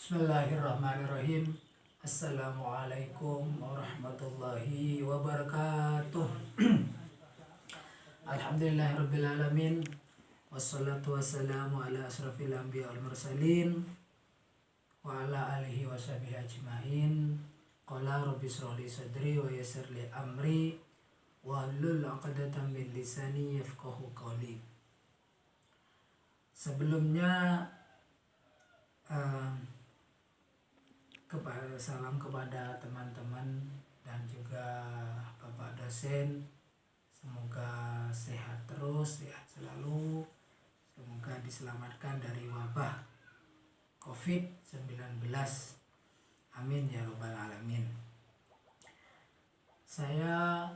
Bismillahirrahmanirrahim. Assalamualaikum warahmatullahi wabarakatuh. Alhamdulillahirrabbilalamin. Wassalatu wassalamu ala asrafil anbiya wal mursalin wa ala alihi wa sahbihi ajma'in. Qala rabbi shrah li sadri wa yassir li amri wa hlul 'uqdatam min lisani yafqahu qawli. Sebelumnya salam kepada teman-teman dan juga Bapak dosen. Semoga sehat terus, sehat selalu. Semoga diselamatkan dari wabah COVID-19. Amin ya rabbal alamin. Saya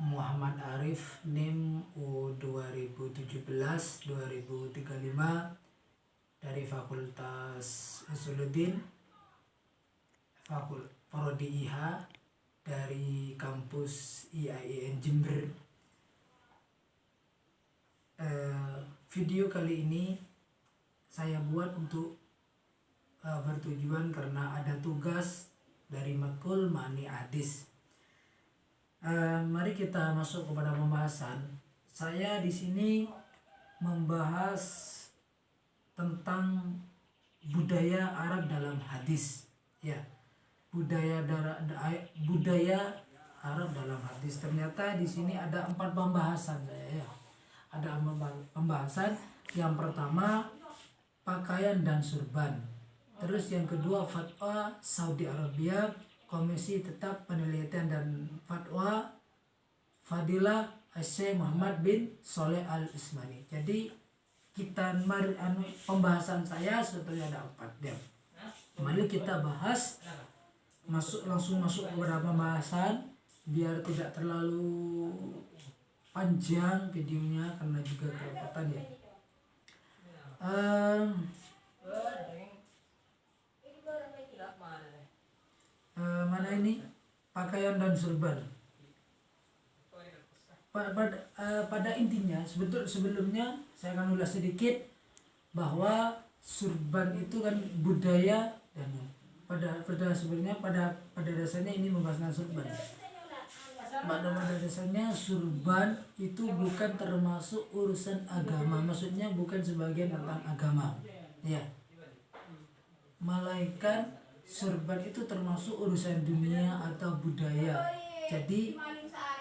Muhammad Arif, NIM U2017-2035 dari Fakultas Usuluddin, Prodi IH dari kampus IAIN Jember. Video kali ini saya buat untuk bertujuan karena ada tugas dari Matkul Ma'ani Hadis. Mari kita masuk kepada pembahasan. Saya di sini membahas tentang budaya Arab dalam hadis. Ya, budaya Arab dalam hadis. Ternyata di sini ada 4 pembahasan saya ya. Ada 4 pembahasan. Yang pertama pakaian dan surban. Terus yang kedua fatwa Saudi Arabia, Komisi Tetap Penelitian dan Fatwa Fadilah Syekh Muhammad bin Shalih Al-Utsmani. Jadi kita pembahasan saya sebetulnya ada 4 ya. Mari kita bahas, langsung masuk kepada pembahasan biar tidak terlalu panjang videonya karena juga kerepotan ya. Mana ini pakaian dan surban. Pada intinya sebelumnya saya akan ulas sedikit bahwa surban itu kan budaya dan pada dasarnya ini membahas tentang surban. Pada dasarnya surban itu bukan termasuk urusan agama, maksudnya bukan sebagian tentang agama, ya. Melainkan surban itu termasuk urusan dunia atau budaya. Jadi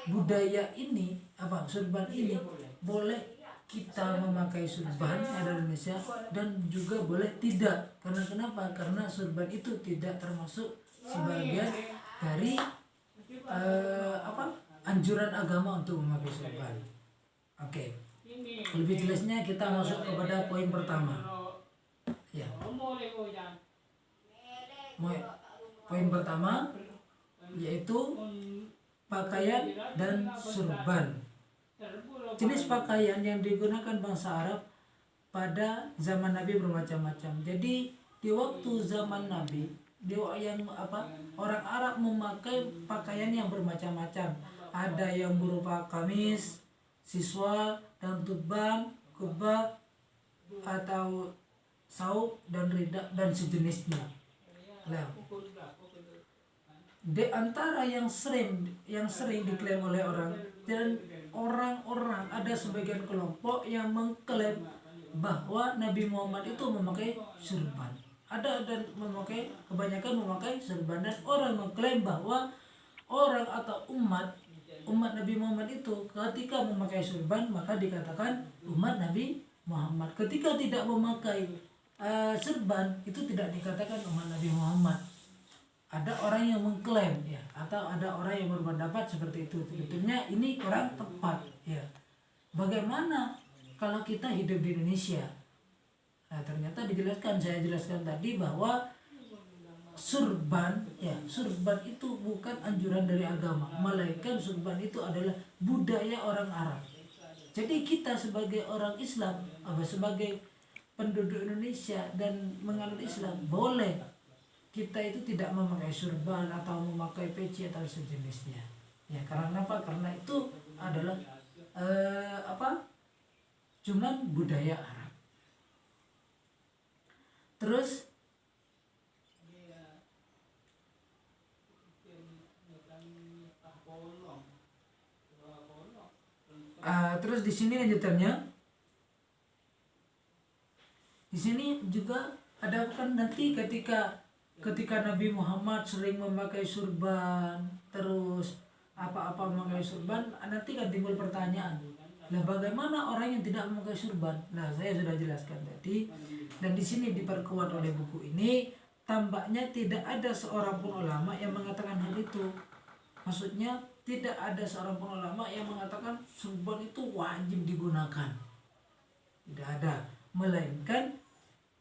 budaya ini surban ini boleh kita memakai surban ada di Indonesia dan juga boleh tidak. Karena kenapa? Karena surban itu tidak termasuk sebagian dari anjuran agama untuk memakai surban. Oke. Lebih jelasnya kita masuk kepada poin pertama. Ya. Poin pertama yaitu pakaian dan surban. Jenis pakaian yang digunakan bangsa Arab pada zaman Nabi bermacam-macam. Jadi di waktu zaman Nabi, orang Arab memakai pakaian yang bermacam-macam. Ada yang berupa kamis, siswal, dan tuban, kubah atau sauk dan rida dan sejenisnya. Nah, di antara yang sering diklaim oleh orang-orang ada sebagian kelompok yang mengklaim bahwa Nabi Muhammad itu memakai surban. Ada dan kebanyakan memakai surban, dan orang mengklaim bahwa orang atau umat Nabi Muhammad itu ketika memakai surban maka dikatakan umat Nabi Muhammad. Ketika tidak memakai surban itu tidak dikatakan umat Nabi Muhammad. Ada orang yang mengklaim ya, atau ada orang yang berpendapat seperti itu. Sebetulnya ini kurang tepat ya. Bagaimana kalau kita hidup di Indonesia? Nah, ternyata saya jelaskan tadi bahwa surban itu bukan anjuran dari agama, melainkan surban itu adalah budaya orang Arab. Jadi kita sebagai orang Islam, sebagai penduduk Indonesia dan menganut Islam, boleh kita itu tidak memakai surban atau memakai peci atau sejenisnya. Ya, karena apa? Karena itu adalah cuman budaya Arab. Terus sini lanjutannya. Di sini juga ada kan nanti ketika Nabi Muhammad sering memakai surban, terus apa-apa memakai surban, nanti kan timbul pertanyaan. Nah, bagaimana orang yang tidak memakai surban? Nah, saya sudah jelaskan tadi. Dan di sini diperkuat oleh buku ini, tampaknya tidak ada seorang pun ulama yang mengatakan hal itu. Maksudnya tidak ada seorang pun ulama yang mengatakan surban itu wajib digunakan. Tidak ada. Melainkan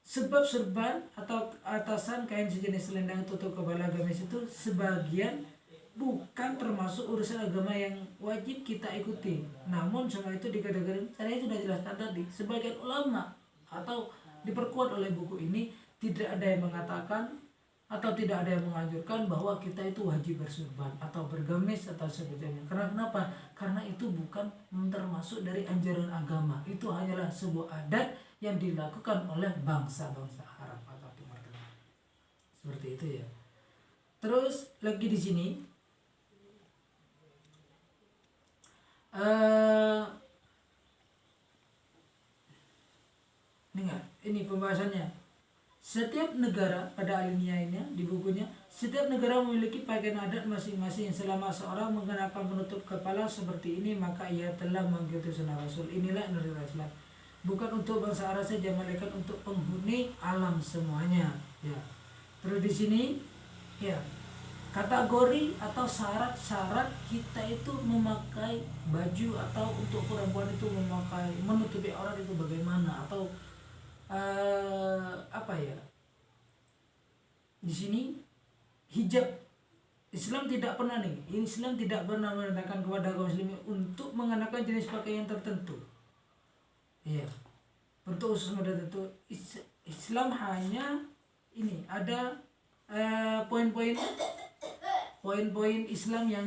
sebab surban atau atasan kain sejenis selendang tutup kepala gamis itu sebagian bukan termasuk urusan agama yang wajib kita ikuti. Namun semua itu dikategorikan, saya sudah jelaskan tadi, sebagian ulama atau diperkuat oleh buku ini tidak ada yang mengatakan atau tidak ada yang menganjurkan bahwa kita itu wajib bersurban atau bergamis atau sebagainya. Karena kenapa? Karena itu bukan termasuk dari anjuran agama. Itu hanyalah sebuah adat yang dilakukan oleh bangsa-bangsa Arab atau Timur Tengah. Seperti itu ya. Terus lagi di sini ini pembahasannya. Setiap negara, pada alinea di bukunya, setiap negara memiliki pakaian adat masing-masing. Selama seorang mengenakan penutup kepala seperti ini, maka ia telah mengikuti sunnah Rasul. Inilah nurul Islam. Bukan untuk bangsa Arab saja, melainkan untuk penghuni alam semuanya. Ya. Terus di sini, ya, kategori atau syarat-syarat kita itu memakai baju atau untuk perempuan itu memakai menutupi aurat itu bagaimana, atau apa ya? Di sini hijab, Islam tidak pernah menentangkan kepada kaum muslimin untuk mengenakan jenis pakaian tertentu. Iya. Untuk khusus model tertentu, Islam hanya ini ada poin-poin Islam yang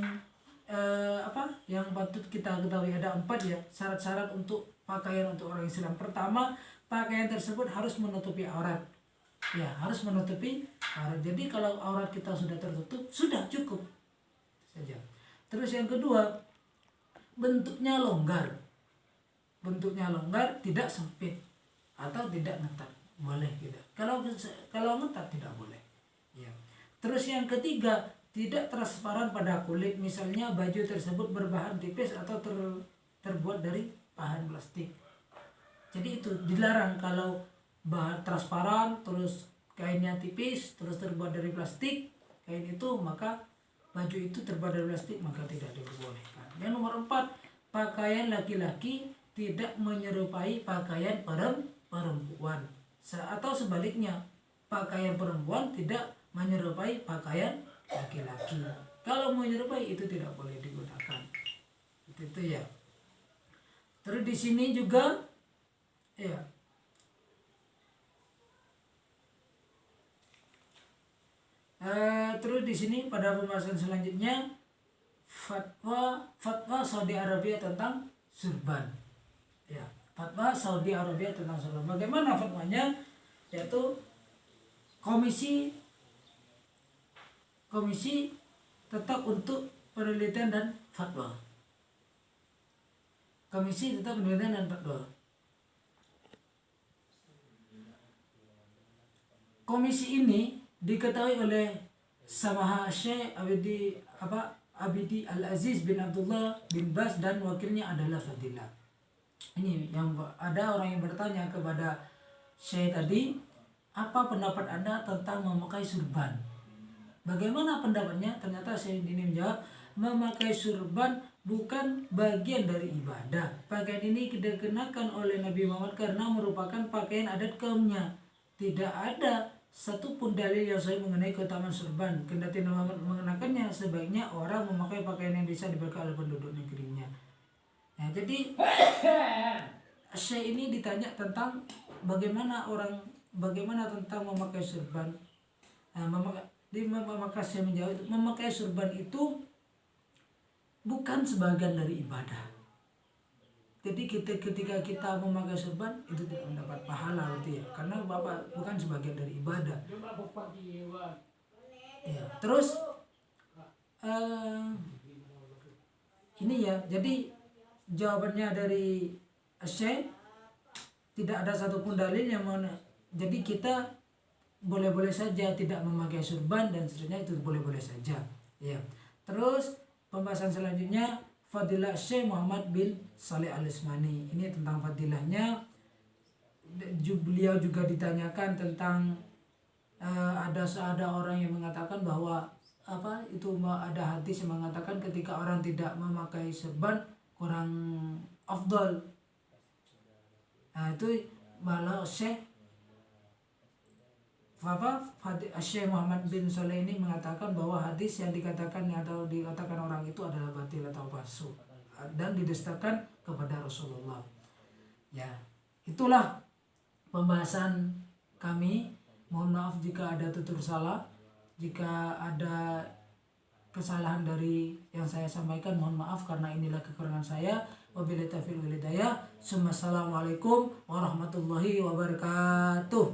yang patut kita ketahui. Ada 4 ya syarat-syarat untuk pakaian untuk orang Islam. Pertama, pakaian tersebut harus menutupi aurat. Ya, harus menutupi aurat. Jadi kalau aurat kita sudah tertutup, sudah cukup saja. Terus yang kedua, bentuknya longgar. Bentuknya longgar, tidak sempit atau tidak ngetat. Boleh tidak. Kalau ngetat tidak boleh. Ya. Terus yang ketiga, tidak transparan pada kulit. Misalnya baju tersebut berbahan tipis atau terbuat dari bahan plastik. Jadi itu dilarang kalau bahan transparan, terus kainnya tipis, terus terbuat dari plastik, kain itu, maka baju itu terbuat dari plastik, maka tidak diperbolehkan. Yang nomor 4, pakaian laki-laki tidak menyerupai pakaian perempuan. Atau sebaliknya, pakaian perempuan tidak menyerupai pakaian laki-laki. Kalau menyerupai itu tidak boleh digunakan. Itu ya. Terus di sini juga ya. Terus di sini pada pembahasan selanjutnya fatwa Saudi Arabia tentang surban. Ya, fatwa Saudi Arabia tentang surban. Bagaimana fatwanya? Yaitu komisi tetap untuk penelitian dan fatwa. Komisi tetap penelitian dan fatwa. Komisi ini diketahui oleh Samaha Syekh Abidi Al-Aziz bin Abdullah bin Bas dan wakilnya adalah Fadilah. Ini yang ada orang yang bertanya kepada Syekh tadi, apa pendapat Anda tentang memakai surban? Bagaimana pendapatnya? Ternyata Syekh ini menjawab, memakai surban bukan bagian dari ibadah. Pakaian ini dikenakan oleh Nabi Muhammad karena merupakan pakaian adat kaumnya. Tidak ada satupun dalil yang sahih mengenai keutamaan surban. Kendati Muhammad mengenakannya, sebaiknya orang memakai pakaian yang bisa dipakai oleh penduduk negerinya. Nah, jadi Syekh ini ditanya tentang bagaimana tentang memakai surban. Nah, maka saya menjawab, memakai surban itu bukan sebagian dari ibadah. Jadi ketika kita memakai surban itu tidak mendapat pahala berarti ya, karena Bapak bukan sebagian dari ibadah. Ya, terus ini ya, jadi jawabannya dari Syekh tidak ada satupun dalil yang jadi kita boleh-boleh saja tidak memakai surban dan seterusnya, itu boleh-boleh saja ya. Terus pembahasan selanjutnya fadilah Syekh Muhammad bin Shalih Al-Utsmani. Ini tentang fadilahnya. Beliau juga ditanyakan tentang ada orang yang mengatakan bahwa ada hadis yang mengatakan ketika orang tidak memakai serban kurang afdal. Nah itu malah Syekh Muhammad bin Shalih ini mengatakan bahwa hadis yang dikatakan orang itu adalah batil atau palsu dan didustakan kepada Rasulullah. Ya, itulah pembahasan kami. Mohon maaf jika ada tutur salah, jika ada kesalahan dari yang saya sampaikan, mohon maaf karena inilah kekurangan saya. Wabillahi taufiq wal hidayah. Assalamualaikum warahmatullahi wabarakatuh.